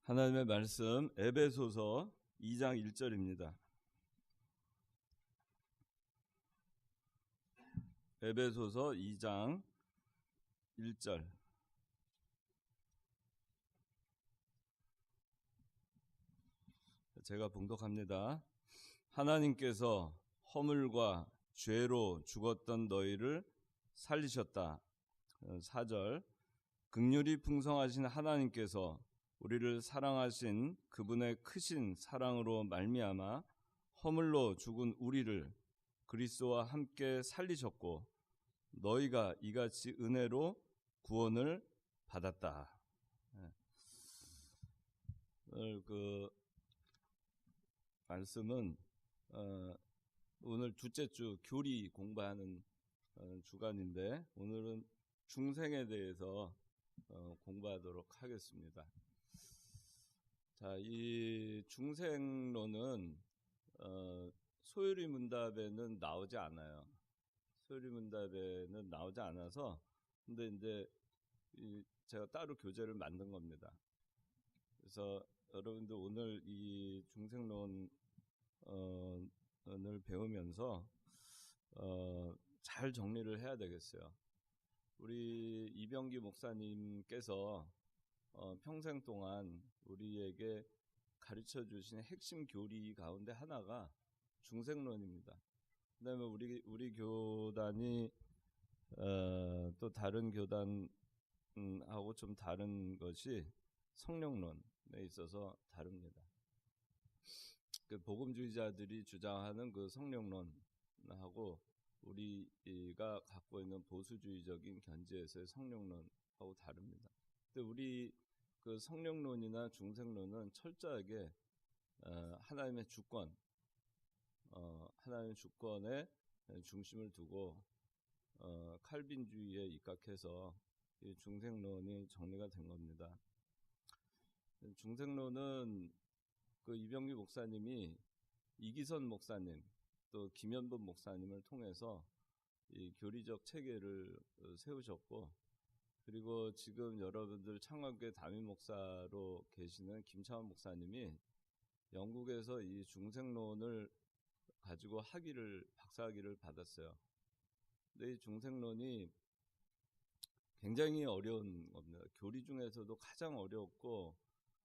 하나님의 말씀 에베소서 2장 1절입니다. 에베소서 2장 1절. 제가 봉독합니다. 하나님께서 허물과 죄로 죽었던 너희를 살리셨다. 4절. 긍휼이 풍성하신 하나님께서 우리를 사랑하신 그분의 크신 사랑으로 말미암아 허물로 죽은 우리를 그리스도와 함께 살리셨고 너희가 이같이 은혜로 구원을 받았다. 오늘 그 말씀은 오늘 둘째 주 교리 공부하는 주간인데 오늘은 중생에 대해서 공부하도록 하겠습니다. 자, 이 중생론은 소요리 문답에는 나오지 않아요. 소요리 문답에는 나오지 않아서 근데 이제 제가 따로 교재를 만든 겁니다. 그래서 여러분들 오늘 이 중생론을 배우면서 잘 정리를 해야 되겠어요. 우리 이병기 목사님께서 평생 동안 우리에게 가르쳐 주신 핵심 교리 가운데 하나가 중생론입니다. 그다음에 우리 교단이 또 다른 교단하고 좀 다른 것이 성령론에 있어서 다릅니다. 그 복음주의자들이 주장하는 그 성령론하고 우리가 갖고 있는 보수주의적인 견지에서의 성령론하고 다릅니다. 근데 우리 그 성령론이나 중생론은 철저하게 하나님의 주권, 하나님의 주권에 중심을 두고 칼빈주의에 입각해서 이 중생론이 정리가 된 겁니다. 중생론은 그 이병기 목사님이 이기선 목사님 또 김현범 목사님을 통해서 이 교리적 체계를 세우셨고 그리고 지금 여러분들 창원교회 담임 목사로 계시는 김창원 목사님이 영국에서 이 중생론을 가지고 박사학위를 받았어요. 근데 이 중생론이 굉장히 어려운 겁니다. 교리 중에서도 가장 어렵고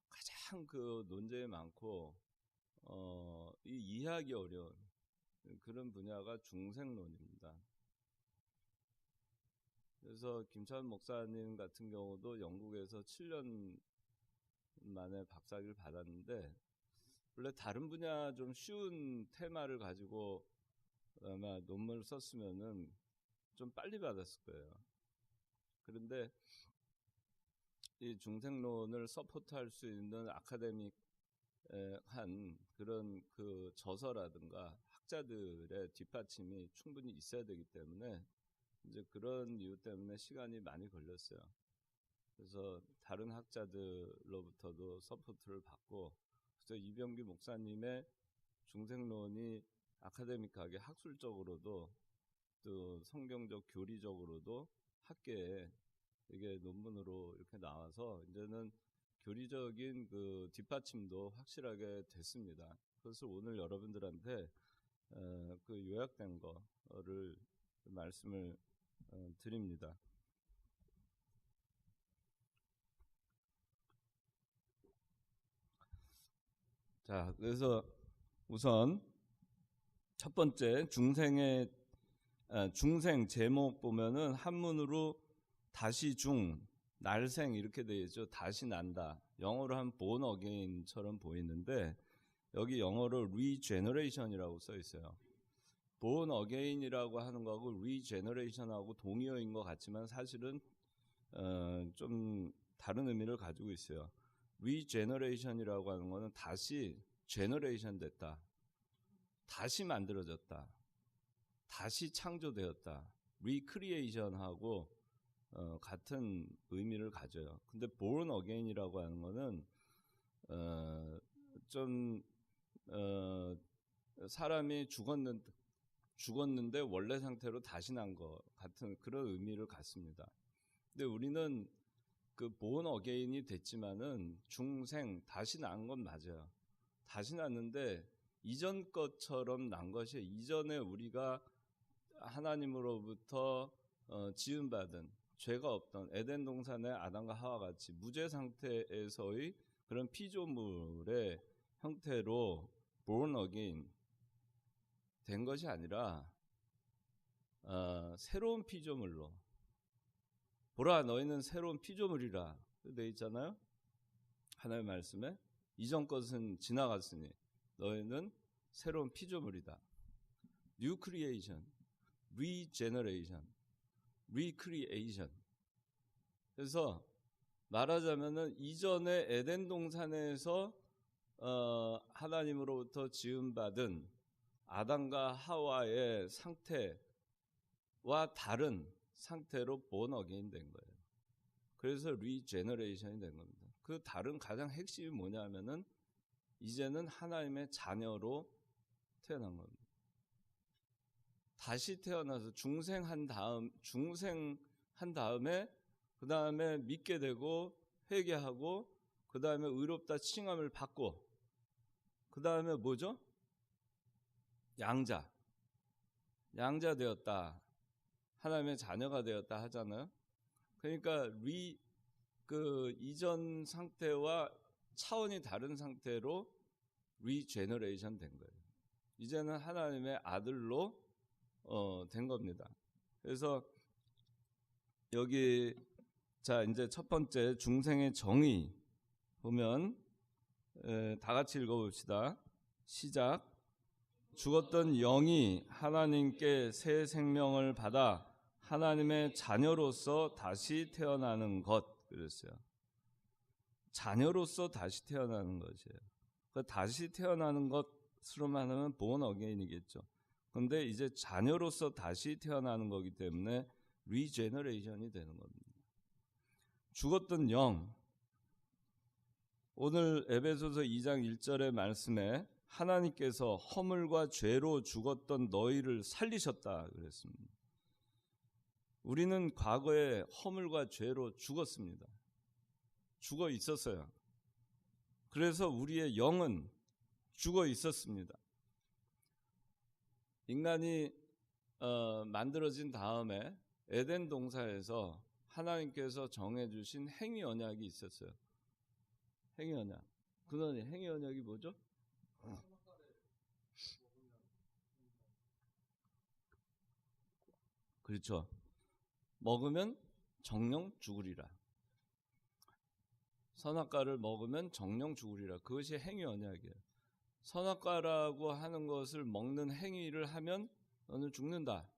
가장 그 논쟁이 많고 이해하기 어려운 그런 분야가 중생론입니다. 그래서 김찬원 목사님 같은 경우도 영국에서 7년 만에 박사학위를 받았는데 원래 다른 분야 좀 쉬운 테마를 가지고 아마 논문을 썼으면은 좀 빨리 받았을 거예요. 그런데 이 중생론을 서포트할 수 있는 아카데믹한 그런 그 저서라든가 학자들의 뒷받침이 충분히 있어야 되기 때문에 이제 그런 이유 때문에 시간이 많이 걸렸어요. 그래서 다른 학자들로부터도 서포트를 받고 그래서 이병기 목사님의 중생론이 아카데믹하게 학술적으로도 또 성경적 교리적으로도 학계에 이게 논문으로 이렇게 나와서 이제는 교리적인 그 뒷받침도 확실하게 됐습니다. 그래서 오늘 여러분들한테 그 요약된 거를 말씀을 드립니다. 자, 그래서 우선 첫 번째 중생 제목 보면은 한문으로 다시 날생 이렇게 되어 있죠. 다시 난다. 영어로 하면 born again처럼 보이는데 여기 영어로 regeneration이라고 써 있어요. born again이라고 하는 거하고 regeneration하고 동의어인 것 같지만 사실은 좀 다른 의미를 가지고 있어요. regeneration이라고 하는 거는 다시 generation 됐다. 다시 만들어졌다. 다시 창조되었다. recreation하고 같은 의미를 가져요. 근데 born again이라고 하는 거는 사람이 죽었는데 원래 상태로 다시 난 것 같은 그런 의미를 갖습니다. 근데 우리는 그 본 어게인이 됐지만은 중생 다시 난 건 맞아요. 다시 났는데 이전 것처럼 난 것이 이전에 우리가 하나님으로부터 지음받은 죄가 없던 에덴 동산의 아담과 하와 같이 무죄 상태에서의 그런 피조물의 형태로 born again 된 것이 아니라 새로운 피조물로 보라 너희는 새로운 피조물이라 되어 있잖아요. 하나님의 말씀에 이전 것은 지나갔으니 너희는 새로운 피조물이다. New creation, regeneration, recreation. 그래서 말하자면은 이전에 에덴 동산에서 하나님으로부터 지음받은 아담과 하와의 상태와 다른 상태로 born again 된 거예요. 그래서 regeneration이 된 겁니다. 그 다른 가장 핵심이 뭐냐면은 이제는 하나님의 자녀로 태어난 겁니다. 다시 태어나서 중생한 다음에 그 다음에 믿게 되고 회개하고 그 다음에 의롭다 칭함을 받고 그 다음에 뭐죠? 양자 되었다. 하나님의 자녀가 되었다 하잖아요. 그러니까 그 이전 상태와 차원이 다른 상태로 리제너레이션 된 거예요. 이제는 하나님의 아들로 된 겁니다. 그래서 여기 자 이제 첫 번째 중생의 정의 보면 다 같이 읽어봅시다. 시작. 죽었던 영이 하나님께 새 생명을 받아 하나님의 자녀로서 다시 태어나는 것 그랬어요. 자녀로서 다시 태어나는 것이에요. 그 다시 태어나는 것으로만 하면 born again이겠죠. 그런데 이제 자녀로서 다시 태어나는 거기 때문에 regeneration이 되는 겁니다. 죽었던 영. 오늘 에베소서 2장 1절의 말씀에 하나님께서 허물과 죄로 죽었던 너희를 살리셨다 그랬습니다. 우리는 과거에 허물과 죄로 죽었습니다. 죽어 있었어요. 그래서 우리의 영은 죽어 있었습니다. 인간이 만들어진 다음에 에덴 동산에서 하나님께서 정해주신 행위 언약이 있었어요. 행위 언약. 그는 행위 언약이 뭐죠? 그렇죠. 먹으면 정령 죽으리라. 선악과를 먹으면 정령 죽으리라. 그것이 행위 언약이에요. 선악과라고 하는 것을 먹는 행위를 하면 너는 죽는다.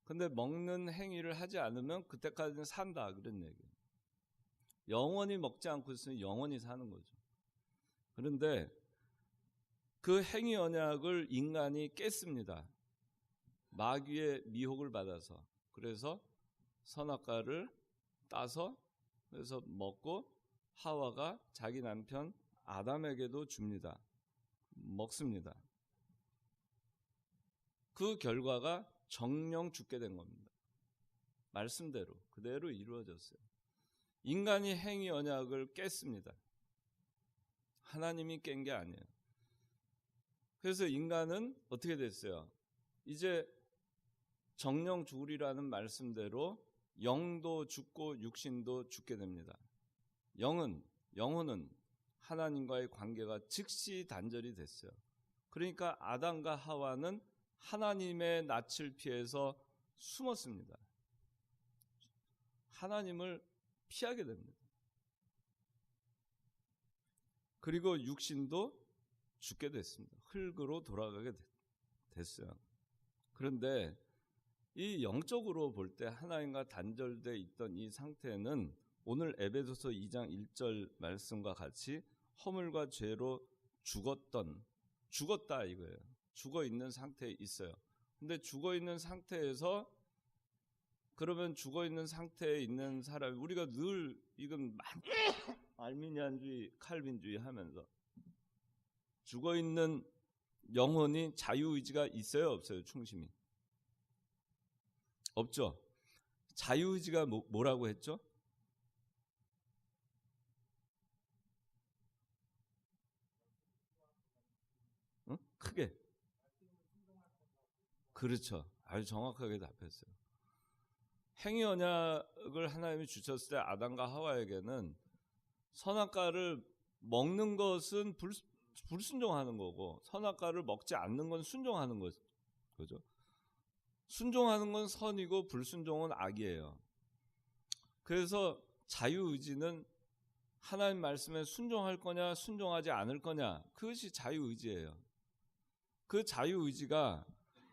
근데 먹는 행위를 하지 않으면 그때까지는 산다. 그런 얘기예요. 영원히 먹지 않고 있으면 영원히 사는 거죠. 그런데 그 행위 언약을 인간이 깼습니다. 마귀의 미혹을 받아서. 그래서 선악과를 따서 그래서 먹고 하와가 자기 남편 아담에게도 줍니다. 먹습니다. 그 결과가 정령 죽게 된 겁니다. 말씀대로 그대로 이루어졌어요. 인간이 행위 언약을 깼습니다. 하나님이 깬 게 아니에요. 그래서 인간은 어떻게 됐어요? 이제 정령 죽으리라는 말씀대로 영도 죽고 육신도 죽게 됩니다. 영혼은 하나님과의 관계가 즉시 단절이 됐어요. 그러니까 아담과 하와는 하나님의 낯을 피해서 숨었습니다. 하나님을 피하게 됩니다. 그리고 육신도 죽게 됐습니다. 흙으로 돌아가게 됐어요. 그런데 이 영적으로 볼 때 하나님과 단절되어 있던 이 상태는 오늘 에베소서 2장 1절 말씀과 같이 허물과 죄로 죽었다 이거예요. 죽어 있는 상태에 있어요. 근데 죽어 있는 상태에서 그러면 죽어 있는 상태에 있는 사람 우리가 늘 이건 알미니안주의, 칼빈주의 하면서 죽어 있는 영혼이 자유의지가 있어요, 없어요? 충심이 없죠. 자유의지가 뭐라고 했죠? 크게. 그렇죠. 아주 정확하게 답했어요. 행위 언약을 하나님이 주셨을 때 아담과 하와에게는 선악과를 먹는 것은 불순종하는 거고 선악과를 먹지 않는 건 순종하는 거죠. 순종하는 건 선이고 불순종은 악이에요. 그래서 자유의지는 하나님 말씀에 순종할 거냐 순종하지 않을 거냐, 그것이 자유의지예요. 그 자유의지가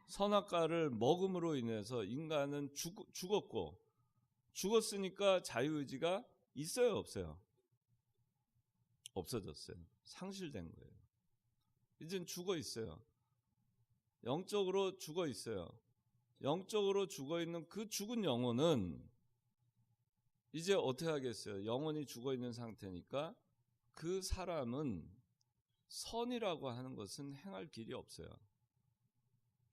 선악과를 먹음으로 인해서 인간은 죽었고, 죽었으니까 자유의지가 있어요 없어요? 없어졌어요. 상실된 거예요. 이젠 죽어 있어요. 영적으로 죽어 있어요. 영적으로 죽어 있는 그 죽은 영혼은 이제 어떻게 하겠어요? 영혼이 죽어 있는 상태니까 그 사람은 선이라고 하는 것은 행할 길이 없어요.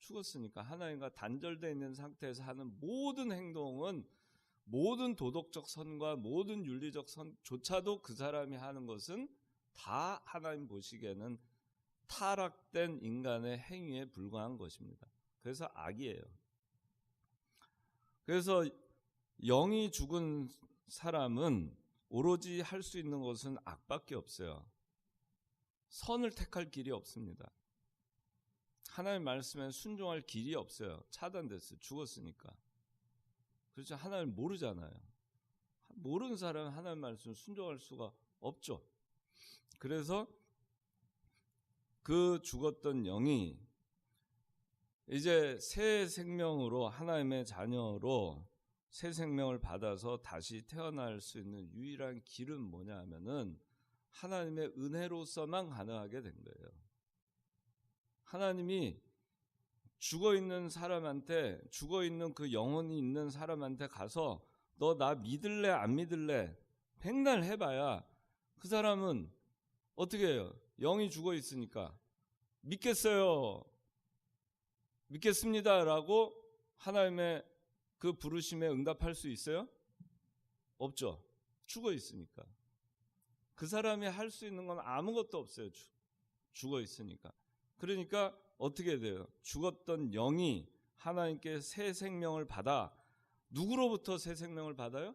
죽었으니까 하나님과 단절되어 있는 상태에서 하는 모든 행동은, 모든 도덕적 선과 모든 윤리적 선조차도 그 사람이 하는 것은 다 하나님 보시기에는 타락된 인간의 행위에 불과한 것입니다. 그래서 악이에요. 그래서 영이 죽은 사람은 오로지 할 수 있는 것은 악밖에 없어요. 선을 택할 길이 없습니다. 하나님 말씀에 순종할 길이 없어요. 차단됐어요. 죽었으니까. 그렇죠. 하나님 모르잖아요. 모르는 사람은 하나님 말씀을 순종할 수가 없죠. 그래서 그 죽었던 영이 이제 새 생명으로, 하나님의 자녀로 새 생명을 받아서 다시 태어날 수 있는 유일한 길은 뭐냐 하면은 하나님의 은혜로서만 가능하게 된 거예요. 하나님이 죽어있는 사람한테, 죽어있는 그 영혼이 있는 사람한테 가서 너 나 믿을래 안 믿을래 백날 해봐야 그 사람은 어떻게 해요? 영이 죽어있으니까 믿겠어요, 믿겠습니다 라고 하나님의 그 부르심에 응답할 수 있어요? 없죠. 죽어있으니까. 그 사람이 할 수 있는 건 아무것도 없어요. 죽어있으니까. 그러니까 어떻게 돼요? 죽었던 영이 하나님께 새 생명을 받아. 누구로부터 새 생명을 받아요?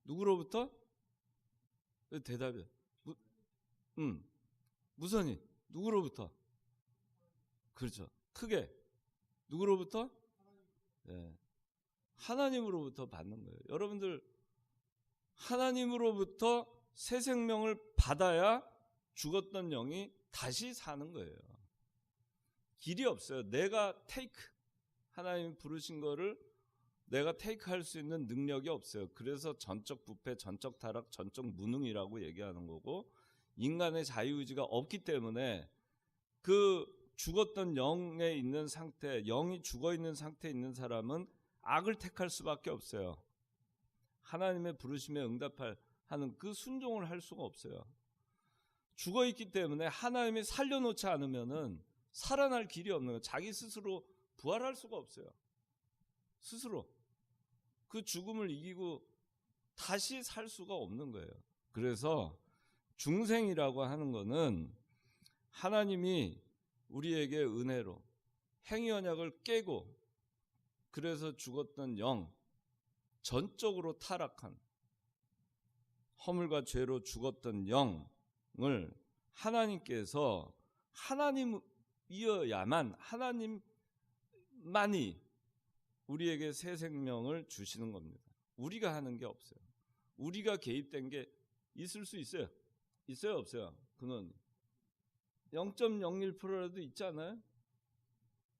누구로부터? 대답이요. 무선이 누구로부터? 그렇죠. 크게 누구로부터? 네. 하나님으로부터 받는 거예요. 여러분들 하나님으로부터 새 생명을 받아야 죽었던 영이 다시 사는 거예요. 길이 없어요. 내가 하나님이 부르신 거를 내가 테이크할 수 있는 능력이 없어요. 그래서 전적 부패, 전적 타락, 전적 무능이라고 얘기하는 거고, 인간의 자유의지가 없기 때문에 그 죽었던 영에 있는 상태, 영이 죽어있는 상태에 있는 사람은 악을 택할 수밖에 없어요. 하나님의 부르심에 하는 그 순종을 할 수가 없어요. 죽어있기 때문에 하나님이 살려놓지 않으면은 살아날 길이 없는 거예요. 자기 스스로 부활할 수가 없어요. 스스로 그 죽음을 이기고 다시 살 수가 없는 거예요. 그래서 중생이라고 하는 거는 하나님이 우리에게 은혜로 행위 언약을 깨고, 그래서 죽었던 영, 전적으로 타락한 허물과 죄로 죽었던 영을 하나님께서, 하나님이어야만, 하나님만이 우리에게 새 생명을 주시는 겁니다. 우리가 하는 게 없어요. 우리가 개입된 게 있을 수 있어요. 있어요 없어요? 그는 0.01%라도 있잖아요.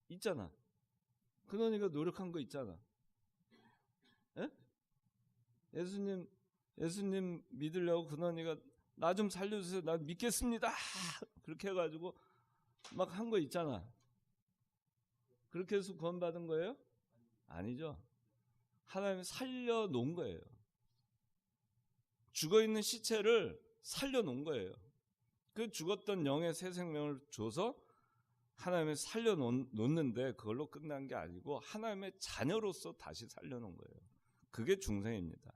있잖아. 근원이가 노력한 거 있잖아. 에? 예수님 믿으려고 근원이가 나 좀 살려주세요, 나 믿겠습니다, 그렇게 해가지고 막 한 거 있잖아. 그렇게 해서 구원받은 거예요? 아니죠. 하나님이 살려놓은 거예요. 죽어있는 시체를 살려놓은 거예요. 그 죽었던 영의 새 생명을 줘서 하나님이 살려놓는데 그걸로 끝난 게 아니고 하나님의 자녀로서 다시 살려놓은 거예요. 그게 중생입니다.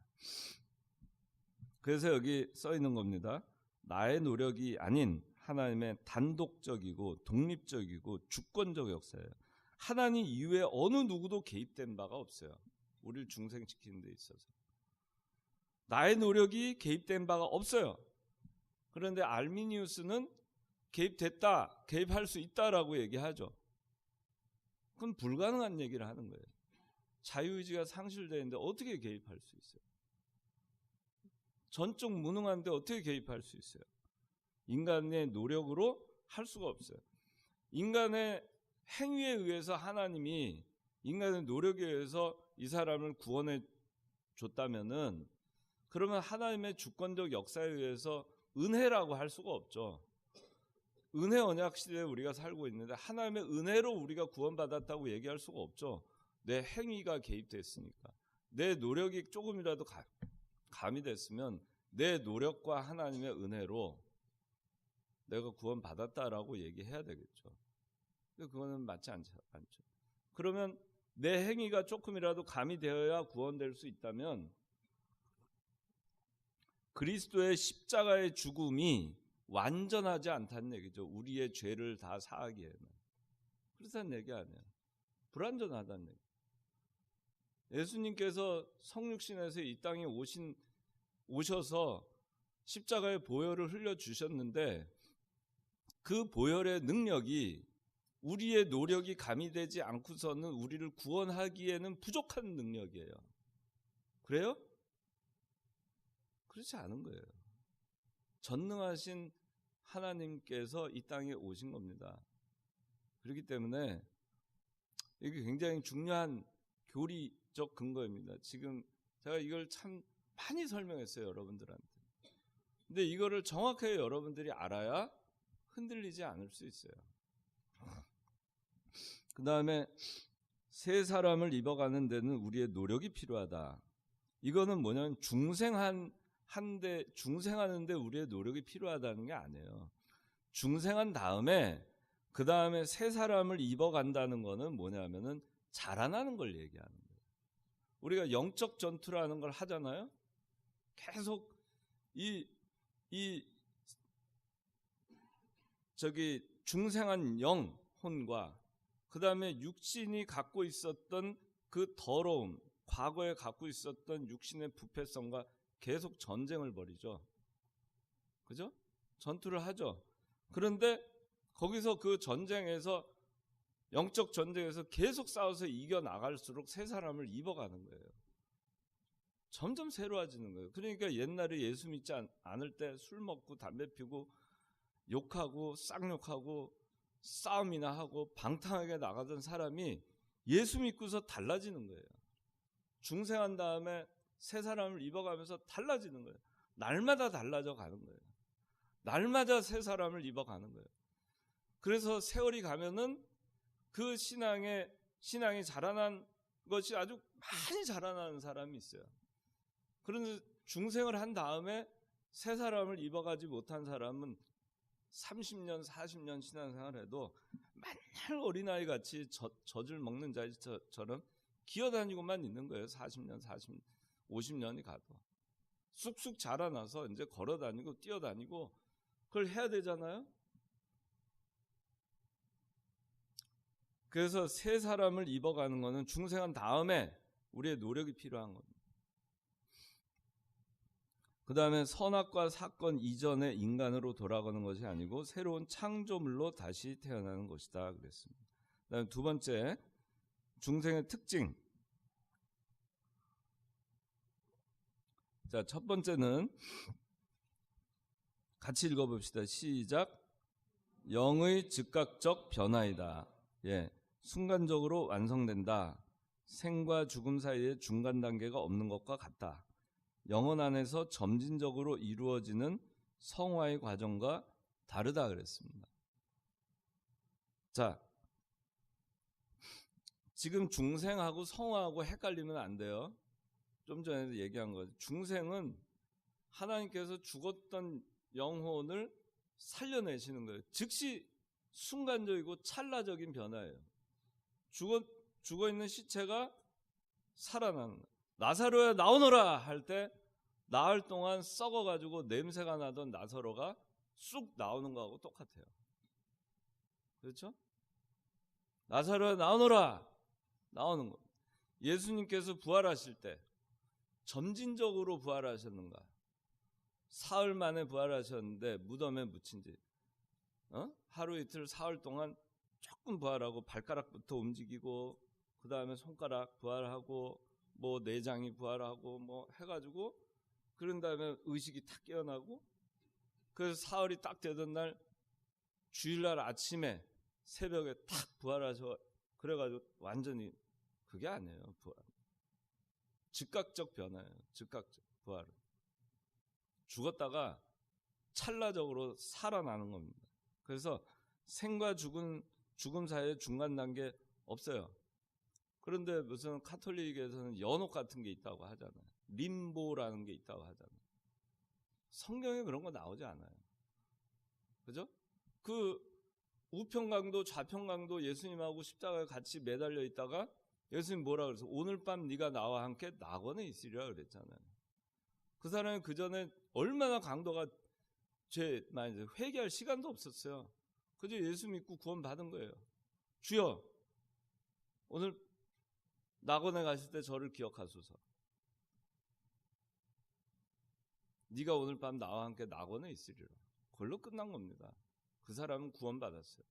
그래서 여기 써 있는 겁니다. 나의 노력이 아닌 하나님의 단독적이고 독립적이고 주권적 역사예요. 하나님 이외에 어느 누구도 개입된 바가 없어요. 우리를 중생시키는 데 있어서. 나의 노력이 개입된 바가 없어요. 그런데 알미니우스는 개입됐다, 개입할 수 있다라고 얘기하죠. 그건 불가능한 얘기를 하는 거예요. 자유의지가 상실되는데 어떻게 개입할 수 있어요? 전적 무능한데 어떻게 개입할 수 있어요? 인간의 노력으로 할 수가 없어요. 인간의 행위에 의해서 하나님이 인간의 노력에 의해서 이 사람을 구원해 줬다면은 그러면 하나님의 주권적 역사에 의해서 은혜라고 할 수가 없죠. 은혜 언약 시대에 우리가 살고 있는데 하나님의 은혜로 우리가 구원받았다고 얘기할 수가 없죠. 내 행위가 개입됐으니까. 내 노력이 조금이라도 가미됐으면 내 노력과 하나님의 은혜로 내가 구원받았다라고 얘기해야 되겠죠. 근데 그거는 맞지 않죠. 그러면 내 행위가 조금이라도 가미되어야 구원될 수 있다면 그리스도의 십자가의 죽음이 완전하지 않다는 얘기죠. 우리의 죄를 다 사하기에는. 그렇다는 얘기 아니에요. 불완전하다는 얘기. 예수님께서 성육신에서 이 땅에 오셔서 십자가의 보혈을 흘려주셨는데 그 보혈의 능력이 우리의 노력이 가미되지 않고서는 우리를 구원하기에는 부족한 능력이에요. 그래요? 그렇지 않은 거예요. 전능하신 하나님께서 이 땅에 오신 겁니다. 그렇기 때문에 이게 굉장히 중요한 교리적 근거입니다. 지금 제가 이걸 참 많이 설명했어요, 여러분들한테. 근데 이거를 정확하게 여러분들이 알아야 흔들리지 않을 수 있어요. 그 다음에 새 사람을 입어가는 데는 우리의 노력이 필요하다. 이거는 뭐냐면 중생하는데 우리의 노력이 필요하다는 게 아니에요. 중생한 다음에 그 다음에 새 사람을 입어간다는 거는 뭐냐면은 자라나는 걸 얘기하는 거예요. 우리가 영적 전투라는 걸 하잖아요. 계속 중생한 영혼과 그 다음에 육신이 갖고 있었던 그 더러움, 과거에 갖고 있었던 육신의 부패성과 계속 전쟁을 벌이죠. 그죠? 전투를 하죠. 그런데 거기서 그 전쟁에서 영적 전쟁에서 계속 싸워서 이겨나갈수록 새 사람을 입어가는 거예요. 점점 새로워지는 거예요. 그러니까 옛날에 예수 믿지 않을 때 술 먹고 담배 피고 욕하고 쌍욕하고 싸움이나 하고 방탕하게 나가던 사람이 예수 믿고서 달라지는 거예요. 중생한 다음에 새 사람을 입어가면서 달라지는 거예요. 날마다 달라져 가는 거예요. 날마다 새 사람을 입어가는 거예요. 그래서 세월이 가면은 그 신앙이 자라난 것이 아주 많이 자라나는 사람이 있어요. 그런데 중생을 한 다음에 새 사람을 입어가지 못한 사람은 30년, 40년 신앙생활을 해도 맨날 어린아이 같이 젖을 먹는 자처럼 기어다니고만 있는 거예요. 40년, 50년이 가도. 쑥쑥 자라나서 이제 걸어다니고 뛰어다니고 그걸 해야 되잖아요. 그래서 새 사람을 입어가는 것은 중생한 다음에 우리의 노력이 필요한 겁니다. 그 다음에 선악과 사건 이전의 인간으로 돌아가는 것이 아니고 새로운 창조물로 다시 태어나는 것이다 그랬습니다. 그 다음에 두 번째, 중생의 특징. 자, 첫 번째는 같이 읽어봅시다. 시작. 영의 즉각적 변화이다. 예, 순간적으로 완성된다. 생과 죽음 사이에 중간 단계가 없는 것과 같다. 영혼 안에서 점진적으로 이루어지는 성화의 과정과 다르다 그랬습니다. 자, 지금 중생하고 성화하고 헷갈리면 안 돼요. 좀 전에도 얘기한 거죠. 중생은 하나님께서 죽었던 영혼을 살려내시는 거예요. 즉시 순간적이고 찰나적인 변화예요. 죽어 있는 시체가 살아나는 거예요. 나사로야 나오너라 할 때 나흘 동안 썩어가지고 냄새가 나던 나사로가 쑥 나오는 거하고 똑같아요. 그렇죠? 나사로야 나오너라 나오는 거. 예수님께서 부활하실 때 점진적으로 부활하셨는가? 사흘 만에 부활하셨는데 무덤에 묻힌 지 하루 이틀 사흘 동안 조금 부활하고 발가락부터 움직이고 그 다음에 손가락 부활하고 뭐 내장이 부활하고 뭐 해가지고 그런 다음에 의식이 탁 깨어나고 그래서 사흘이 딱 되던 날 주일날 아침에 새벽에 탁 부활하셔 그래가지고 완전히 그게 아니에요. 부활. 즉각적 변화예요. 즉각적 부활. 죽었다가 찰나적으로 살아나는 겁니다. 그래서 생과 죽음 사이에 중간 단계 없어요. 그런데 무슨 카톨릭에서는 연옥 같은 게 있다고 하잖아요. 림보라는 게 있다고 하잖아요. 성경에 그런 거 나오지 않아요. 그죠? 그 우편강도 좌편강도 예수님하고 십자가에 같이 매달려 있다가 예수님 뭐라 그래서 오늘 밤 네가 나와 함께 낙원에 있으리라 그랬잖아요. 그 사람이 그 전에 얼마나 강도가 죄 많이 회개할 시간도 없었어요. 그저 예수 믿고 구원 받은 거예요. 주여 오늘 낙원에 가실 때 저를 기억하소서. 네가 오늘 밤 나와 함께 낙원에 있으리라. 그걸로 끝난 겁니다. 그 사람은 구원 받았어요.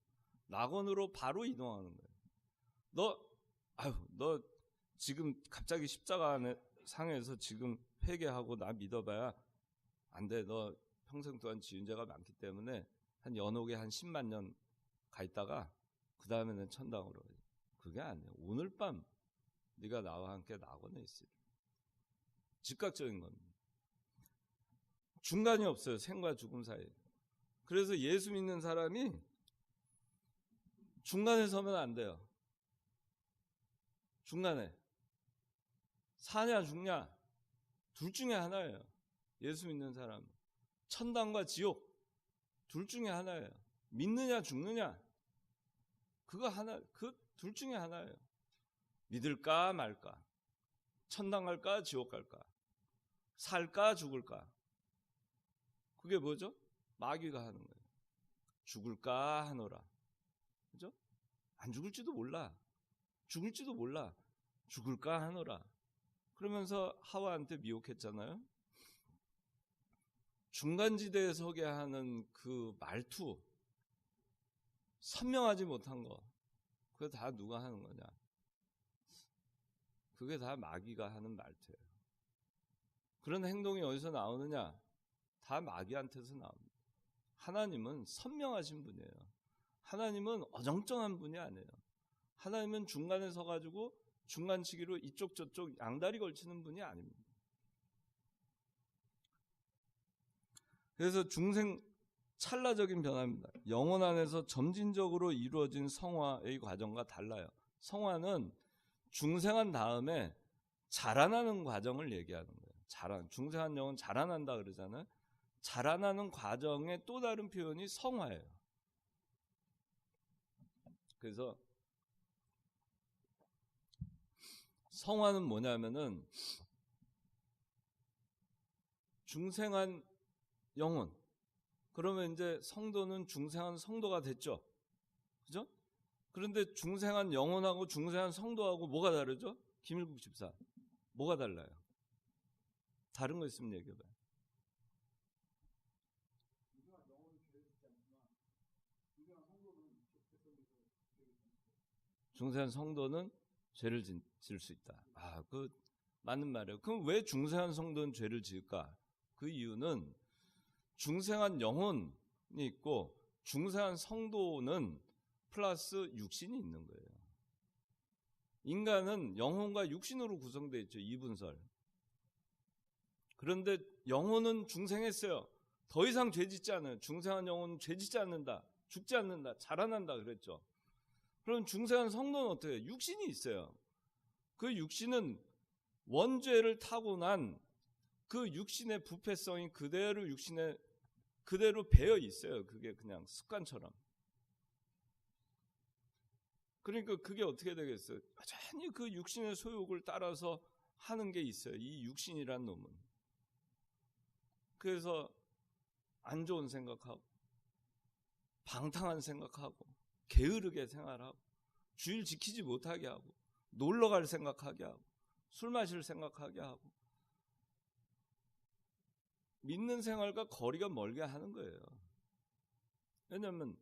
낙원으로 바로 이동하는 거예요. 너 지금 갑자기 십자가 안에 상에서 지금 회개하고 나 믿어봐야 안 돼. 너 평생 동안 지은 죄가 많기 때문에 한 연옥에 한 10만 년 가 있다가 그 다음에는 천당으로. 그게 아니에요. 오늘 밤 네가 나와 함께 낙원에 있으리. 즉각적인 겁니다. 중간이 없어요. 생과 죽음 사이에. 그래서 예수 믿는 사람이 중간에 서면 안 돼요. 중간에 사냐 죽냐 둘 중에 하나예요. 예수 믿는 사람 천당과 지옥 둘 중에 하나예요. 믿느냐 죽느냐 그거 하나 그 둘 중에 하나예요. 믿을까 말까 천당 갈까 지옥 갈까 살까 죽을까 그게 뭐죠? 마귀가 하는 거예요. 죽을까 하노라. 그죠? 안 죽을지도 몰라. 죽을지도 몰라. 죽을까 하노라. 그러면서 하와한테 미혹했잖아요. 중간지대에 서게 하는 그 말투 선명하지 못한 거 그거 다 누가 하는 거냐? 그게 다 마귀가 하는 말투예요. 그런 행동이 어디서 나오느냐? 다 마귀한테서 나옵니다. 하나님은 선명하신 분이에요. 하나님은 어정쩡한 분이 아니에요. 하나님은 중간에 서가지고 중간치기로 이쪽 저쪽 양다리 걸치는 분이 아닙니다. 그래서 중생 찰나적인 변화입니다. 영혼 안에서 점진적으로 이루어진 성화의 과정과 달라요. 성화는 중생한 다음에 자라나는 과정을 얘기하는 거예요. 중생한 영혼 자라난다 그러잖아요. 자라나는 과정의 또 다른 표현이 성화예요. 그래서 성화는 뭐냐면은 중생한 영혼. 그러면 이제 성도는 중생한 성도가 됐죠. 그죠? 그런데 중생한 영혼하고 중생한 성도하고 뭐가 다르죠? 김일국 집사. 뭐가 달라요? 다른 거 있으면 얘기해봐요. 중생한 성도는 죄를 지을 수 있다. 그 맞는 말이에요. 그럼 왜 중생한 성도는 죄를 지을까? 그 이유는 중생한 영혼이 있고 중생한 성도는 플러스 육신이 있는 거예요. 인간은 영혼과 육신으로 구성되어 있죠. 이분설. 그런데 영혼은 중생했어요. 더 이상 죄 짓지 않아요. 중생한 영혼은 죄 짓지 않는다. 죽지 않는다. 자라난다 그랬죠. 그럼 중생한 성도는 어떻게 해요? 육신이 있어요. 그 육신은 원죄를 타고난 그 육신의 부패성이 그대로 육신에 그대로 배어 있어요. 그게 그냥 습관처럼. 그러니까 그게 어떻게 되겠어요? 여전히 그 육신의 소욕을 따라서 하는 게 있어요. 이 육신이란 놈은. 그래서 안 좋은 생각하고 방탕한 생각하고 게으르게 생활하고 주일 지키지 못하게 하고 놀러 갈 생각하게 하고 술 마실 생각하게 하고 믿는 생활과 거리가 멀게 하는 거예요. 왜냐하면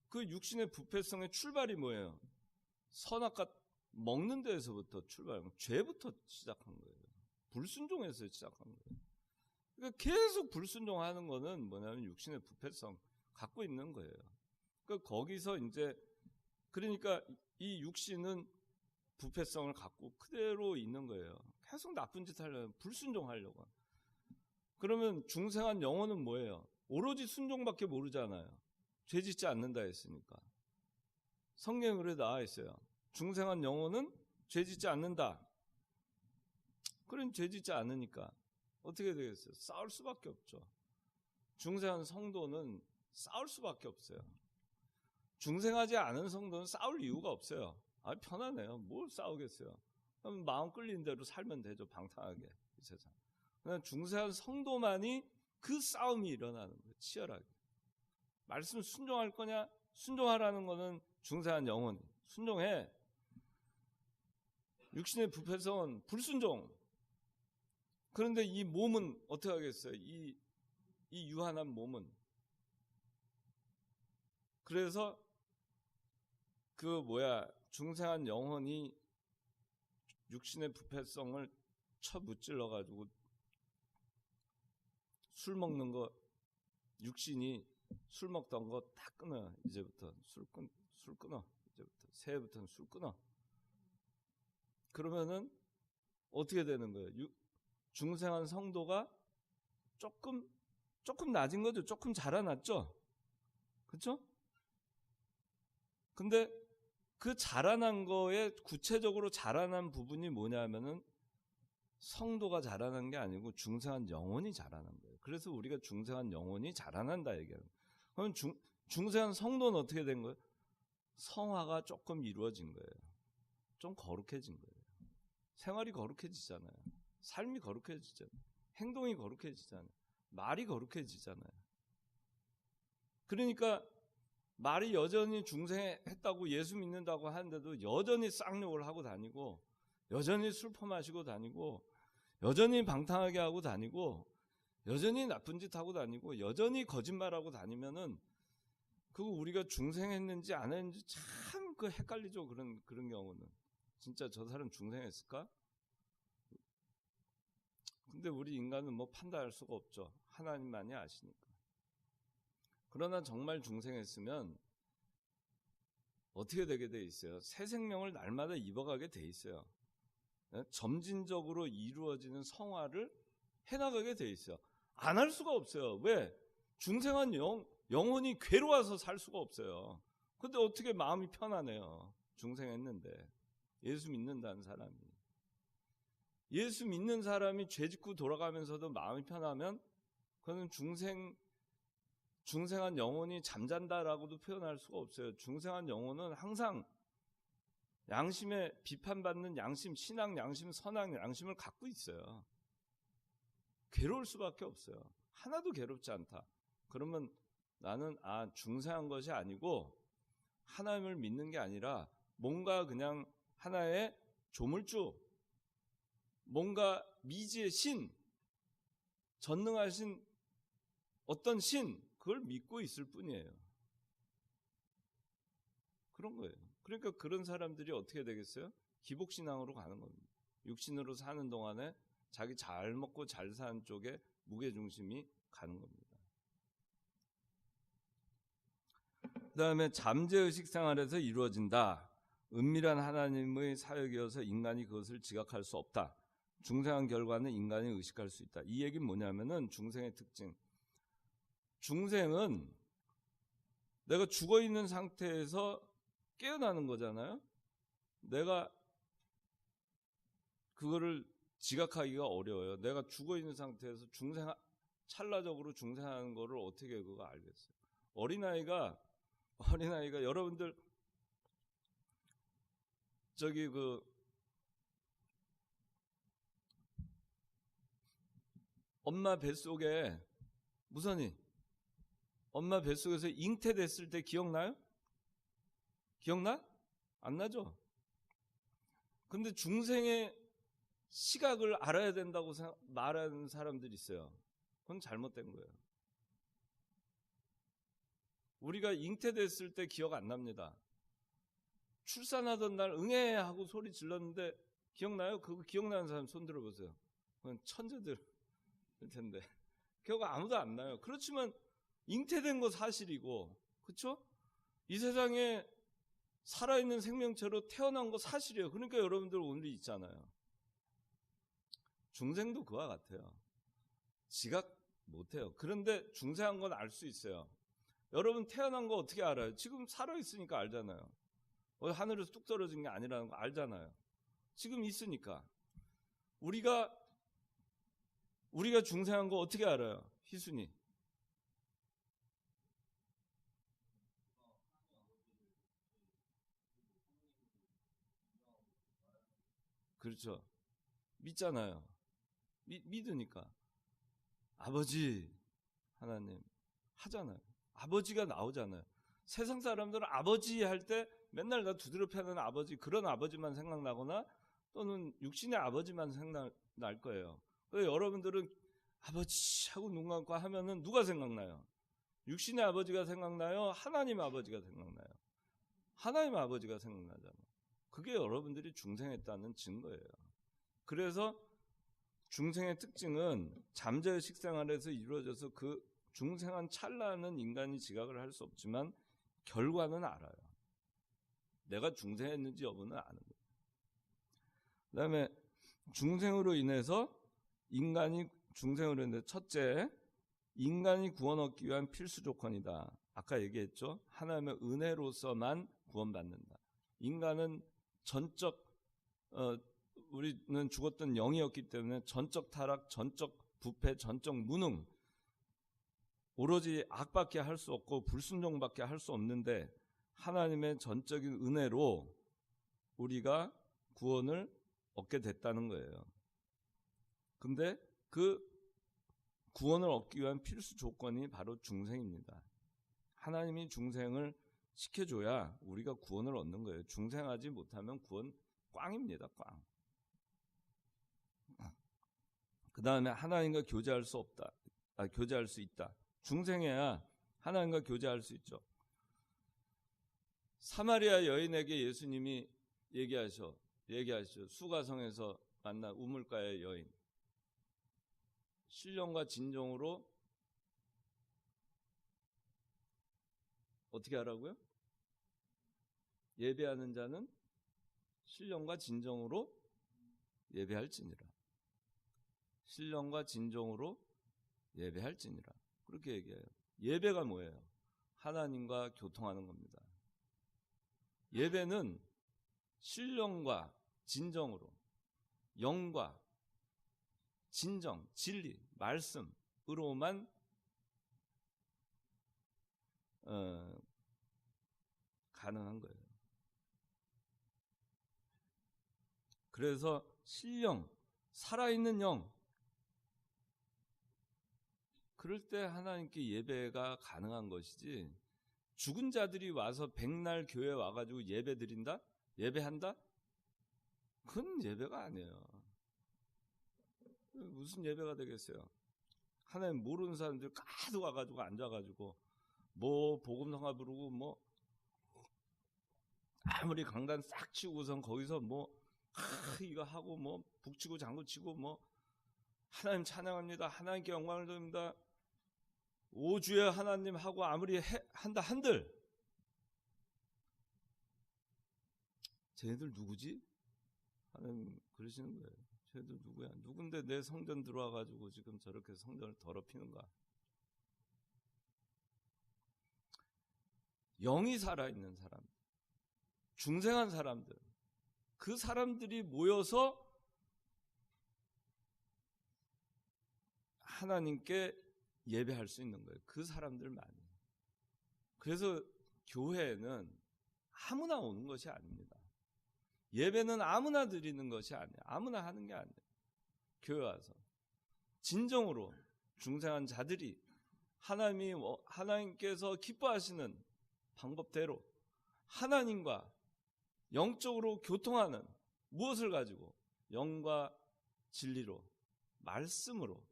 그 육신의 부패성의 출발이 뭐예요? 선악과 먹는 데에서부터 출발하면 죄부터 시작한 거예요. 불순종에서 시작한 거예요. 그러니까 계속 불순종하는 거는 뭐냐면 육신의 부패성 갖고 있는 거예요. 그러니까 거기서 이제 그러니까 이 육신은 부패성을 갖고 그대로 있는 거예요. 계속 나쁜 짓 하려고 불순종하려고. 그러면 중생한 영혼은 뭐예요? 오로지 순종밖에 모르잖아요. 죄 짓지 않는다 했으니까. 성경에 그래 나와 있어요. 중생한 영혼은 죄 짓지 않는다. 그런 죄 짓지 않으니까 어떻게 되겠어요? 싸울 수밖에 없죠. 중생한 성도는 싸울 수밖에 없어요. 중생하지 않은 성도는 싸울 이유가 없어요. 편하네요. 뭘 싸우겠어요. 그럼 마음 끌리는 대로 살면 되죠. 방탕하게 이 세상. 그냥 중생한 성도만이 그 싸움이 일어나는 거예요. 치열하게. 말씀 순종할 거냐? 순종하라는 거는 중생한 영혼 순종해. 육신의 부패성은 불순종. 그런데 이 몸은 어떻게 하겠어요? 이 유한한 몸은. 그래서 중생한 영혼이 육신의 부패성을 쳐무찔러 가지고 술 먹는 거, 육신이 술 먹던 거 다 끊어. 이제부터 술 끊어. 이제부터 새해부터는 술 끊어. 그러면은 어떻게 되는 거예요? 중생한 성도가 조금 낮은 거죠. 조금 자라났죠. 그렇죠? 근데 그 자라난 거에 구체적으로 자라난 부분이 뭐냐면은 성도가 자라난 게 아니고 중생한 영혼이 자라난 거예요. 그래서 우리가 중생한 영혼이 자라난다 얘기하는 거예요. 그럼 중생한 성도는 어떻게 된 거예요? 성화가 조금 이루어진 거예요. 좀 거룩해진 거예요. 생활이 거룩해지잖아요. 삶이 거룩해지잖아요. 행동이 거룩해지잖아요. 말이 거룩해지잖아요. 그러니까 말이 여전히 중생했다고 예수 믿는다고 하는데도 여전히 쌍욕을 하고 다니고 여전히 술 퍼마시고 다니고 여전히 방탕하게 하고 다니고 여전히 나쁜 짓 하고 다니고 여전히 거짓말하고 다니면은 그거 우리가 중생했는지 안 했는지 참 그 헷갈리죠. 그런 경우는 진짜 저 사람 중생했을까? 근데 우리 인간은 뭐 판단할 수가 없죠. 하나님만이 아시니까. 그러나 정말 중생했으면 어떻게 되게 돼 있어요? 새 생명을 날마다 입어가게 돼 있어요. 점진적으로 이루어지는 성화를 해나가게 돼 있어요. 안 할 수가 없어요. 왜? 중생한 영혼이 괴로워서 살 수가 없어요. 근데 어떻게 마음이 편하네요. 중생했는데. 예수 믿는다는 사람이. 예수 믿는 사람이 죄 짓고 돌아가면서도 마음이 편하면 그거는 중생한 영혼이 잠잔다라고도 표현할 수가 없어요. 중생한 영혼은 항상 양심에 비판받는 양심, 신앙 양심, 선악 양심을 갖고 있어요. 괴로울 수밖에 없어요. 하나도 괴롭지 않다. 그러면 나는 중생한 것이 아니고 하나님을 믿는 게 아니라 뭔가 그냥 하나의 조물주, 뭔가 미지의 신, 전능하신 어떤 신, 그걸 믿고 있을 뿐이에요. 그런 거예요. 그러니까 그런 사람들이 어떻게 되겠어요? 기복신앙으로 가는 겁니다. 육신으로 사는 동안에 자기 잘 먹고 잘 사는 쪽에 무게중심이 가는 겁니다. 그 다음에 잠재의식 생활에서 이루어진다. 은밀한 하나님의 사역이어서 인간이 그것을 지각할 수 없다. 중생한 결과는 인간이 의식할 수 있다. 이 얘기는 뭐냐면은 중생의 특징. 중생은 내가 죽어있는 상태에서 깨어나는 거잖아요. 내가 그거를 지각하기가 어려워요. 내가 죽어있는 상태에서 찰나적으로 중생하는 거를 어떻게 그거 알겠어요. 어린아이가 여러분들 엄마 뱃속에 무선이 엄마 뱃속에서 잉태됐을 때 기억나요? 기억나? 안 나죠? 근데 중생의 시각을 알아야 된다고 말하는 사람들이 있어요. 그건 잘못된 거예요. 우리가 잉태됐을 때 기억 안 납니다. 출산하던 날 응애 하고 소리 질렀는데 기억나요? 그거 기억나는 사람 손 들어보세요. 그건 천재들 텐데 기억 아무도 안 나요. 그렇지만 잉태된 거 사실이고, 그렇죠? 이 세상에 살아있는 생명체로 태어난 거 사실이에요. 그러니까 여러분들 오늘 있잖아요. 중생도 그와 같아요. 지각 못해요. 그런데 중생한 건 알 수 있어요. 여러분 태어난 거 어떻게 알아요? 지금 살아있으니까 알잖아요. 하늘에서 뚝 떨어진 게 아니라는 거 알잖아요. 지금 있으니까. 우리가 중생한 거 어떻게 알아요? 희순이. 그렇죠. 믿잖아요. 믿으니까. 아버지 하나님 하잖아요. 아버지가 나오잖아요. 세상 사람들은 아버지 할 때 맨날 나 두드려 패는 아버지, 그런 아버지만 생각나거나 또는 육신의 아버지만 생각날 거예요. 그래서 여러분들은 아버지 하고 눈 감고 하면은 누가 생각나요? 육신의 아버지가 생각나요? 하나님 아버지가 생각나요? 하나님 아버지가 생각나잖아요. 그게 여러분들이 중생했다는 증거예요. 그래서 중생의 특징은 잠재의 식생활에서 이루어져서 그 중생한 찰나는 인간이 지각을 할 수 없지만 결과는 알아요. 내가 중생했는지 여부는 아는 거예요. 그 다음에 중생으로 인해서 첫째, 인간이 구원 얻기 위한 필수 조건이다. 아까 얘기했죠. 하나님의 은혜로서만 구원받는다. 인간은 우리는 죽었던 영이었기 때문에 전적 타락, 전적 부패, 전적 무능, 오로지 악밖에 할 수 없고 불순종밖에 할 수 없는데 하나님의 전적인 은혜로 우리가 구원을 얻게 됐다는 거예요. 근데 그 구원을 얻기 위한 필수 조건이 바로 중생입니다. 하나님이 중생을 시켜줘야 우리가 구원을 얻는 거예요. 중생하지 못하면 구원 꽝입니다. 꽝. 그 다음에 하나님과 교제할 수 있다. 중생해야 하나님과 교제할 수 있죠. 사마리아 여인에게 예수님이 얘기하시죠. 수가성에서 만난 우물가의 여인. 신령과 진정으로 어떻게 하라고요? 예배하는 자는 신령과 진정으로 예배할지니라. 신령과 진정으로 예배할지니라. 그렇게 얘기해요. 예배가 뭐예요? 하나님과 교통하는 겁니다. 예배는 신령과 진정으로, 영과 진정, 진리, 말씀으로만 가능한 거예요. 그래서 신령, 살아있는 영, 그럴 때 하나님께 예배가 가능한 것이지, 죽은 자들이 와서 백날 교회 와가지고 예배 드린다? 예배한다? 그건 예배가 아니에요. 무슨 예배가 되겠어요? 하나님 모르는 사람들 가득 와가지고 앉아가지고 뭐 복음성가 부르고 뭐 아무리 강단 싹 치우고선 거기서 뭐 이거 하고 뭐 북치고 장구치고 뭐 하나님 찬양합니다. 하나님께 영광을 드립니다. 오주의 하나님 하고 아무리 한다 한들 쟤네들 누구지? 하나님 그러시는 거예요. 쟤네들 누구야? 누군데 내 성전 들어와가지고 지금 저렇게 성전을 더럽히는가? 영이 살아있는 사람, 중생한 사람들, 그 사람들이 모여서 하나님께 예배할 수 있는 거예요. 그 사람들만이. 그래서 교회는 아무나 오는 것이 아닙니다. 예배는 아무나 드리는 것이 아니에요. 아무나 하는 게 아니에요. 교회 와서 진정으로 중생한 자들이 하나님께서 기뻐하시는 방법대로 하나님과 영적으로 교통하는, 무엇을 가지고? 영과 진리로, 말씀으로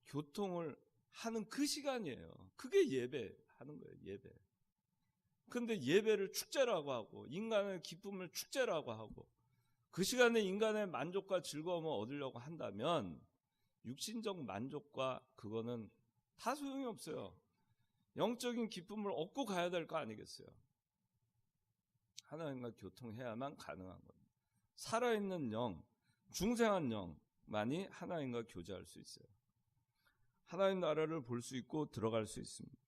교통을 하는 그 시간이에요. 그게 예배하는 거예요. 예배. 그런데 예배를 축제라고 하고 인간의 기쁨을 축제라고 하고 그 시간에 인간의 만족과 즐거움을 얻으려고 한다면 육신적 만족과 그거는 다 소용이 없어요. 영적인 기쁨을 얻고 가야 될 거 아니겠어요? 하나님과 교통해야만 가능한 겁니다. 살아있는 영, 중생한 영만이 하나님과 교제할 수 있어요. 하나님 나라를 볼 수 있고 들어갈 수 있습니다.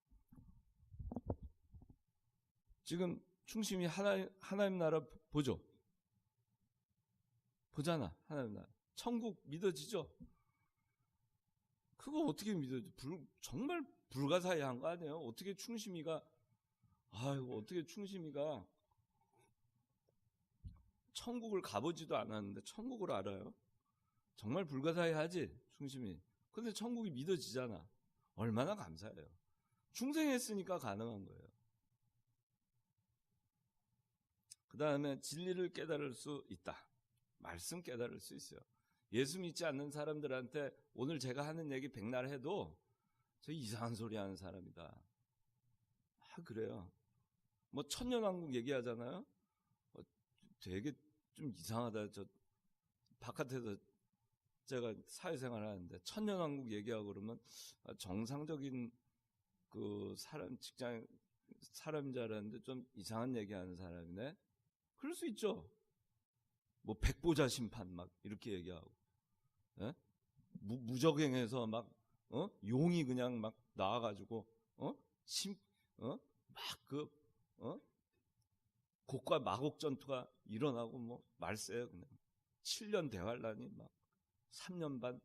지금 충심이 하나님 나라 보죠? 보잖아. 하나님 나라. 천국 믿어지죠? 그거 어떻게 믿어지? 정말 불가사의한 거 아니에요? 어떻게 충심이가 천국을 가보지도 않았는데 천국을 알아요? 정말 불가사의하지, 충심이. 근데 천국이 믿어지잖아. 얼마나 감사해요. 중생했으니까 가능한 거예요. 그 다음에 진리를 깨달을 수 있다. 말씀 깨달을 수 있어요. 예수 믿지 않는 사람들한테 오늘 제가 하는 얘기 백날 해도 저 이상한 소리 하는 사람이다. 그래요. 뭐 천년왕국 얘기하잖아요. 되게 좀 이상하다. 저 바깥에서 제가 사회생활 하는데 천년왕국 얘기하고 그러면 정상적인 그 직장 사람인 줄 알았는데 좀 이상한 얘기하는 사람이네. 그럴 수 있죠. 뭐 백보자 심판 막 이렇게 얘기하고, 예? 무적행해서 막 용이 그냥 막 나와가지고 곡과 마곡 전투가 일어나고 뭐 말세요. 그냥 7년 대환란이 막 3년 반,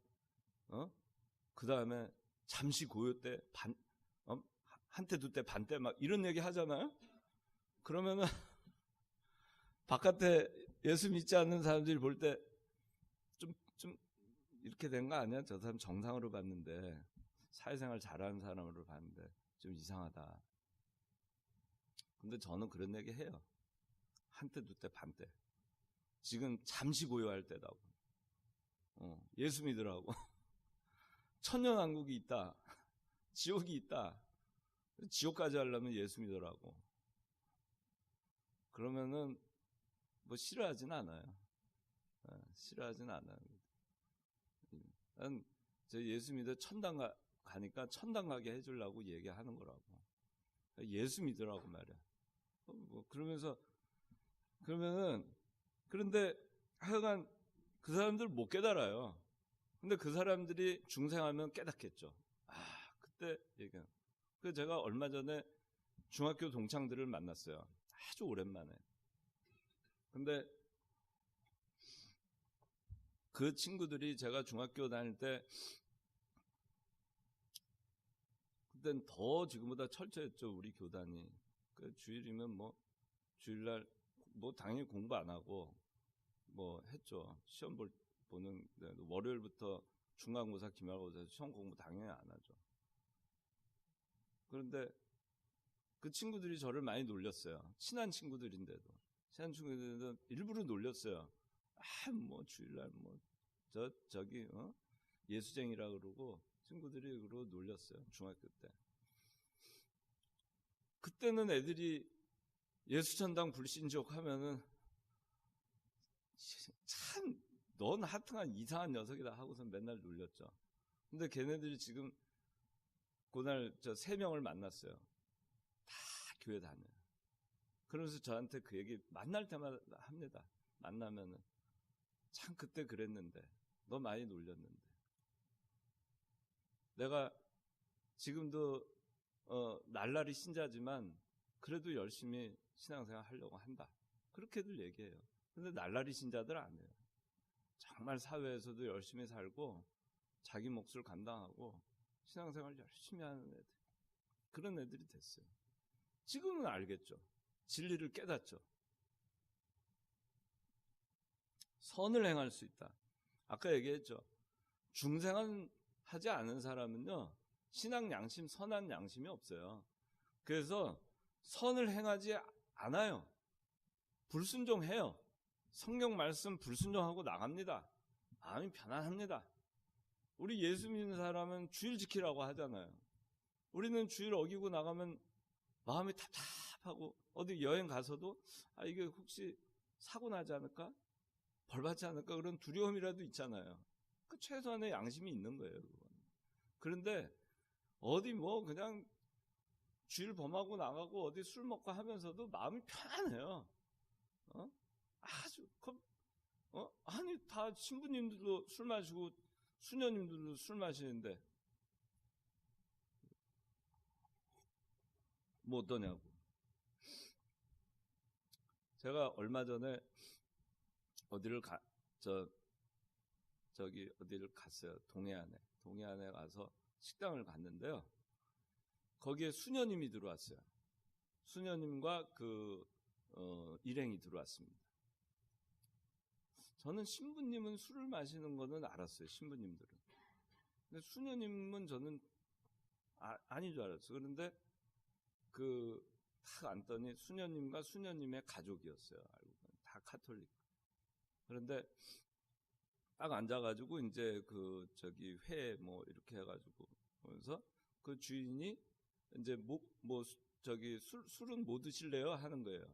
그 다음에 잠시 고요 때 한때 두 때 반 때 막 이런 얘기 하잖아요. 그러면은 바깥에 예수 믿지 않는 사람들이 볼 때 좀 이렇게 된 거 아니야? 저 사람 정상으로 봤는데, 사회생활 잘하는 사람으로 봤는데 좀 이상하다. 근데 저는 그런 얘기 해요. 한때 두 때 반 때. 지금 잠시 고요할 때라고. 예수 믿으라고. 천년왕국이 있다. 지옥이 있다. 지옥까지 하려면 예수 믿으라고. 그러면은 뭐 싫어하진 않아요. 싫어하진 않아요. 난 저 예수 믿어 천당 가니까 천당 가게 해주려고 얘기하는 거라고. 예수 믿으라고 말이야. 뭐 그런데 하여간 그 사람들 못 깨달아요. 근데 그 사람들이 중생하면 깨닫겠죠. 그때 얘기해요. 그래서 제가 얼마 전에 중학교 동창들을 만났어요. 아주 오랜만에. 근데 그 친구들이 제가 중학교 다닐 때 그땐 더 지금보다 철저했죠. 우리 교단이. 그 주일이면 뭐 주일날 뭐 당연히 공부 안 하고 뭐 했죠. 시험 보는 월요일부터 중간고사, 기말고사, 시험 공부 당연히 안 하죠. 그런데 그 친구들이 저를 많이 놀렸어요. 친한 친구들인데도 일부러 놀렸어요. 뭐 주일날 뭐 저기 예수쟁이라 그러고 친구들이 그러고 놀렸어요. 중학교 때. 그때는 애들이 예수전당 불신족 하면은 참 넌 하여튼간 이상한 녀석이다 하고서 맨날 놀렸죠. 근데 걔네들이 지금 그날 저 3명을 만났어요. 다 교회 다녀요. 그러면서 저한테 그 얘기 만날 때마다 합니다. 만나면은 참 그때 그랬는데 너 많이 놀렸는데 내가 지금도 날라리 신자지만 그래도 열심히 신앙생활 하려고 한다. 그렇게들 얘기해요. 근데 날라리 신자들 아니에요. 정말 사회에서도 열심히 살고 자기 몫을 감당하고 신앙생활 열심히 하는 애들. 그런 애들이 됐어요. 지금은 알겠죠. 진리를 깨닫죠. 선을 행할 수 있다. 아까 얘기했죠. 중생은 하지 않은 사람은요, 신앙 양심, 선한 양심이 없어요. 그래서 선을 행하지 않아요. 불순종해요. 성경 말씀 불순종하고 나갑니다. 마음이 편안합니다. 우리 예수 믿는 사람은 주일 지키라고 하잖아요. 우리는 주일 어기고 나가면 마음이 답답하고 어디 여행 가서도 이게 혹시 사고 나지 않을까? 벌 받지 않을까? 그런 두려움이라도 있잖아요. 그 최소한의 양심이 있는 거예요. 그건. 그런데 어디 뭐 그냥 주일 범하고 나가고 어디 술 먹고 하면서도 마음이 편안해요. 아주 아니 다 신부님들도 술 마시고 수녀님들도 술 마시는데 뭐 어떠냐고. 제가 얼마 전에 어디를 어디를 갔어요. 동해안에 가서 식당을 갔는데요. 거기에 수녀님이 들어왔어요. 수녀님과 일행이 들어왔습니다. 저는 신부님은 술을 마시는 거는 알았어요. 신부님들은. 근데 수녀님은 저는 아닌 줄 알았어요. 그런데 딱 앉더니 수녀님과 수녀님의 가족이었어요. 알고 보면 다 카톨릭. 그런데 딱 앉아가지고 이제 회 뭐 이렇게 해가지고 그래서 그 주인이 이제 술은 뭐 드실래요? 하는 거예요.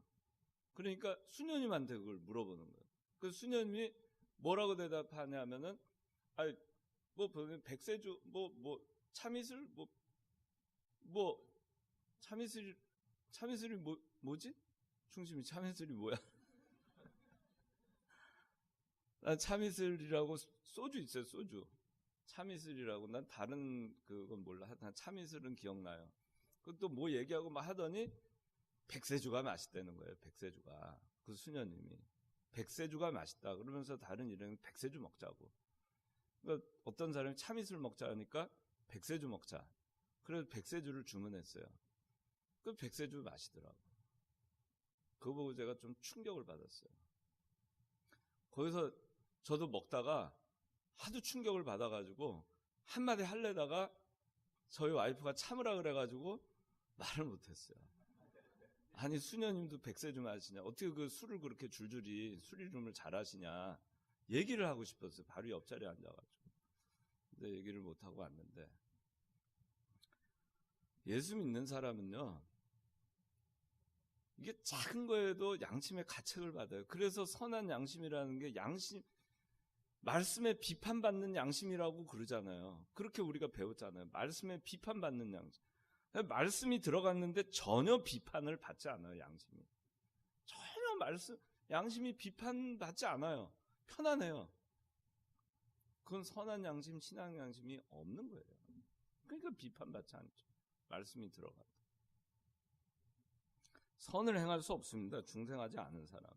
그러니까 수녀님한테 그걸 물어보는 거예요. 그 수녀님이 뭐라고 대답하냐면은 백세주 참이슬 참이슬이 뭐지? 충심이 참이슬이 뭐야? 난 참이슬이라고 소주 있어요. 소주 참이슬이라고. 난 다른 그건 몰라. 하여튼 참이슬은 기억나요. 그것도 뭐 얘기하고 막 하더니 백세주가 맛있다는 거예요. 백세주가. 그 수녀님이 백세주가 맛있다 그러면서 다른 일행은 백세주 먹자고. 그러니까 어떤 사람이 참이슬 먹자 하니까 백세주 먹자. 그래서 백세주를 주문했어요. 그 백세주 마시더라고. 그거 보고 제가 좀 충격을 받았어요. 거기서 저도 먹다가 하도 충격을 받아가지고 한마디 하려다가 저희 와이프가 참으라 그래가지고 말을 못했어요. 아니 수녀님도 백세주 마시냐? 어떻게 그 술을 그렇게 줄줄이 술 이름을 잘하시냐? 얘기를 하고 싶었어요. 바로 옆자리에 앉아가지고. 근데 얘기를 못하고 왔는데 예수 믿는 사람은요. 이게 작은 거에도 양심의 가책을 받아요. 그래서 선한 양심이라는 게 말씀에 비판받는 양심이라고 그러잖아요. 그렇게 우리가 배웠잖아요. 말씀에 비판받는 양심. 말씀이 들어갔는데 전혀 비판을 받지 않아요. 양심이. 전혀 양심이 비판받지 않아요. 편안해요. 그건 선한 양심, 신앙 양심이 없는 거예요. 그러니까 비판받지 않죠. 말씀이 들어가도. 선을 행할 수 없습니다. 중생하지 않은 사람.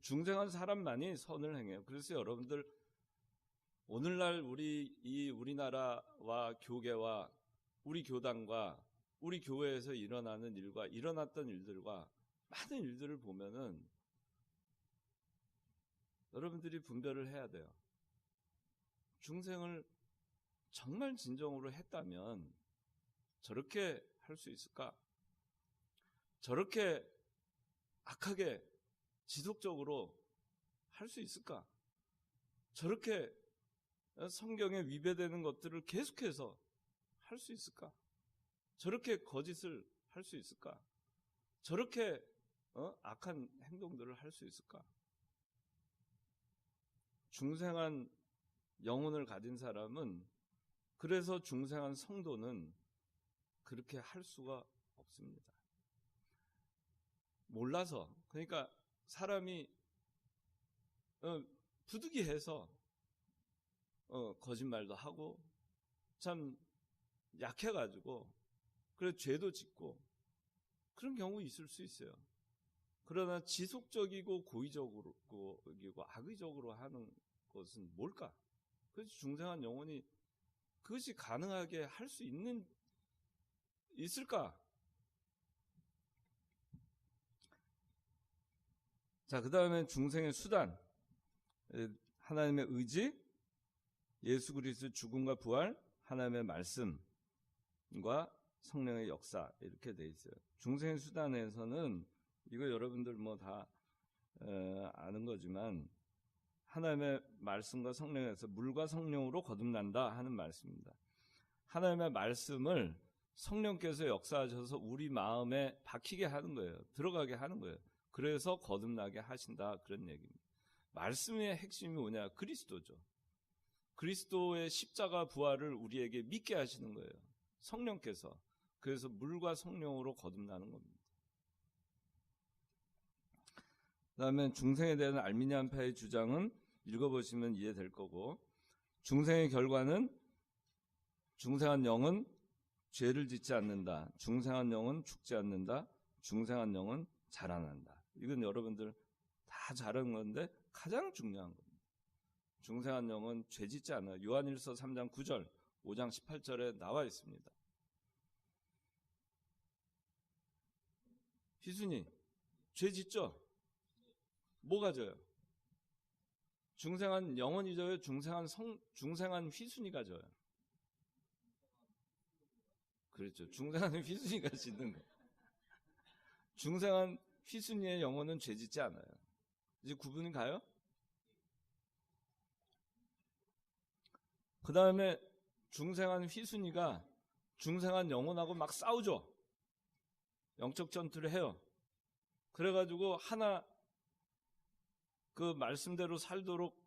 중생한 사람만이 선을 행해요. 그래서 여러분들 오늘날 우리나라와 교계와 우리 교단과 우리 교회에서 일어나는 일과 일어났던 일들과 많은 일들을 보면은 여러분들이 분별을 해야 돼요. 중생을 정말 진정으로 했다면 저렇게 할 수 있을까? 저렇게 악하게 지속적으로 할 수 있을까? 저렇게 성경에 위배되는 것들을 계속해서 할 수 있을까? 저렇게 거짓을 할 수 있을까? 저렇게 악한 행동들을 할 수 있을까? 중생한 영혼을 가진 사람은, 그래서 중생한 성도는 그렇게 할 수가 없습니다. 몰라서. 그러니까 사람이 부득이해서 거짓말도 하고 참 약해가지고 그래 죄도 짓고 그런 경우 있을 수 있어요. 그러나 지속적이고 고의적으로 그리고 악의적으로 하는 것은 뭘까? 그래서 중생한 영혼이 그것이 가능하게 할 수 있을까? 자, 그 다음에 중생의 수단, 하나님의 의지, 예수 그리스도의 죽음과 부활, 하나님의 말씀, 성령의 역사 이렇게 돼 있어요. 중생의 수단에서는 이거 여러분들 뭐 다 아는 거지만 하나님의 말씀과 성령에서 물과 성령으로 거듭난다 하는 말씀입니다. 하나님의 말씀을 성령께서 역사하셔서 우리 마음에 박히게 하는 거예요. 들어가게 하는 거예요. 그래서 거듭나게 하신다 그런 얘기입니다. 말씀의 핵심이 뭐냐? 그리스도죠. 그리스도의 십자가 부활을 우리에게 믿게 하시는 거예요. 성령께서. 그래서 물과 성령으로 거듭나는 겁니다. 그 다음에 중생에 대한 알미니안파의 주장은 읽어보시면 이해될 거고, 중생의 결과는 중생한 영은 죄를 짓지 않는다. 중생한 영은 죽지 않는다. 중생한 영은 자라난다. 이건 여러분들 다 잘 아는 건데 가장 중요한 겁니다. 중생한 영은 죄 짓지 않아요. 요한일서 3장 9절, 5장 18절에 나와 있습니다. 희순이 죄 짓죠? 뭐가 져요? 중생한 영혼이 져요? 중생한 휘순이가 져요? 그렇죠. 중생한 휘순이가 짓는 거. 중생한 휘순이의 영혼은 죄 짓지 않아요. 이제 구분이 가요? 그 다음에 중생한 휘순이가 중생한 영혼하고 막 싸우죠. 영적 전투를 해요. 그래가지고 하나 그 말씀대로 살도록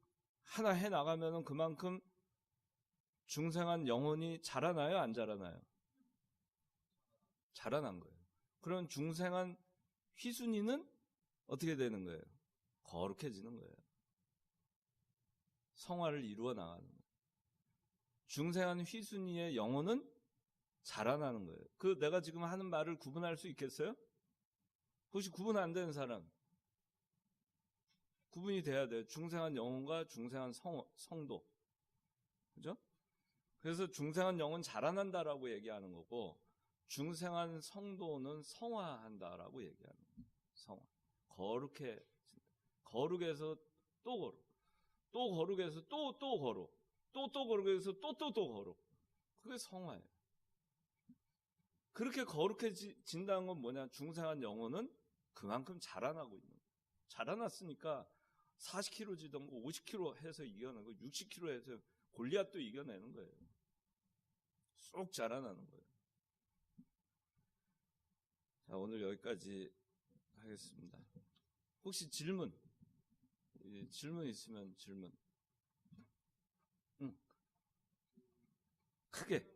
하나 해 나가면은 그만큼 중생한 영혼이 자라나요? 안 자라나요? 자라난 거예요. 그럼 중생한 휘순이는 어떻게 되는 거예요? 거룩해지는 거예요. 성화를 이루어 나가는 거예요. 중생한 휘순이의 영혼은 자라나는 거예요. 그 내가 지금 하는 말을 구분할 수 있겠어요? 혹시 구분 안 되는 사람? 구분이 돼야 돼요. 중생한 영혼과 중생한 성도. 그죠? 그래서 중생한 영혼 자라난다라고 얘기하는 거고, 중생한 성도는 성화한다라고 얘기하는 거예요. 성화. 거룩해서 또 거룩. 또 거룩해서 또 거룩. 또 거룩해서 또 거룩. 그게 성화예요. 그렇게 거룩해진다는 건 뭐냐? 중생한 영혼은 그만큼 자라나고 있는 거예요. 자라났으니까 40kg 지던 거 50kg 해서 이겨내고 60kg 해서 골리앗도 이겨내는 거예요. 쏙 자라나는 거예요. 자, 오늘 여기까지 하겠습니다. 혹시 질문 있으면 질문. 크게.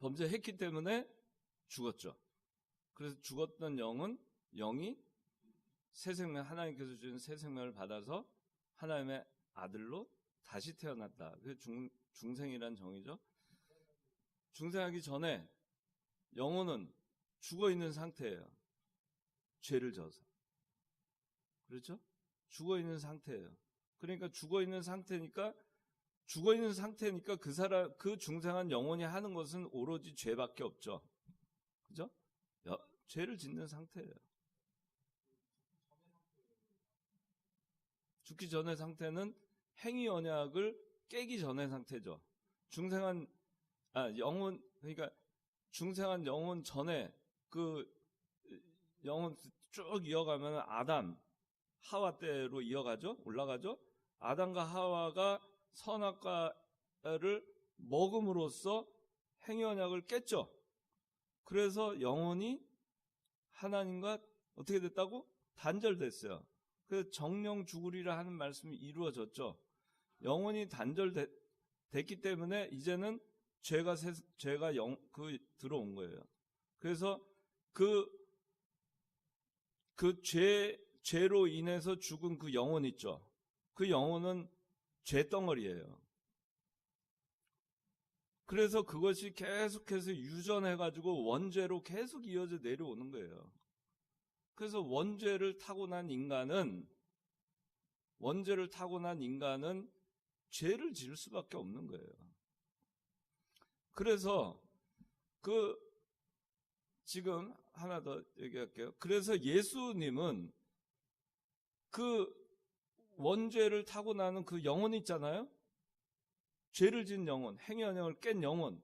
범죄했기 때문에 죽었죠. 그래서 죽었던 영이 새 생명, 하나님께서 주신 새 생명을 받아서 하나님의 아들로 다시 태어났다. 그게 중생이란 정의죠. 중생하기 전에 영혼은 죽어 있는 상태예요. 죄를 져서. 그렇죠? 죽어 있는 상태예요. 그러니까 죽어 있는 상태니까 그 중생한 영혼이 하는 것은 오로지 죄밖에 없죠. 그죠? 죄를 짓는 상태예요. 죽기 전의 상태는 행위 언약을 깨기 전의 상태죠. 중생한 영혼 전에 그 영혼 쭉 이어가면 아담, 하와 때로 이어가죠. 올라가죠. 아담과 하와가 선악과를 먹음으로써 행위 언약을 깼죠. 그래서 영혼이 하나님과 어떻게 됐다고? 단절됐어요. 그래서 정령 죽으리라 하는 말씀이 이루어졌죠. 영혼이 단절됐기 때문에 이제는 죄가 들어온 거예요. 그래서 죄로 인해서 죽은 그 영혼 있죠. 그 영혼은 죄덩어리예요. 그래서 그것이 계속해서 유전해가지고 원죄로 계속 이어져 내려오는 거예요. 그래서 원죄를 타고난 인간은 죄를 지을 수밖에 없는 거예요. 그래서 지금 하나 더 얘기할게요. 그래서 예수님은 그 원죄를 타고 나는 그 영혼 있잖아요. 죄를 지은 영혼, 행위 언약을 깬 영혼,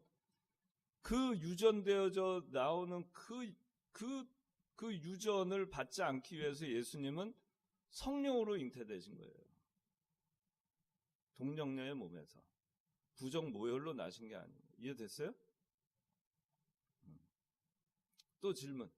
그 유전되어져 나오는 그 유전을 받지 않기 위해서 예수님은 성령으로 잉태되신 거예요. 동정녀의 몸에서 부정 모혈로 나신 게 아니에요. 이해됐어요? 또 질문.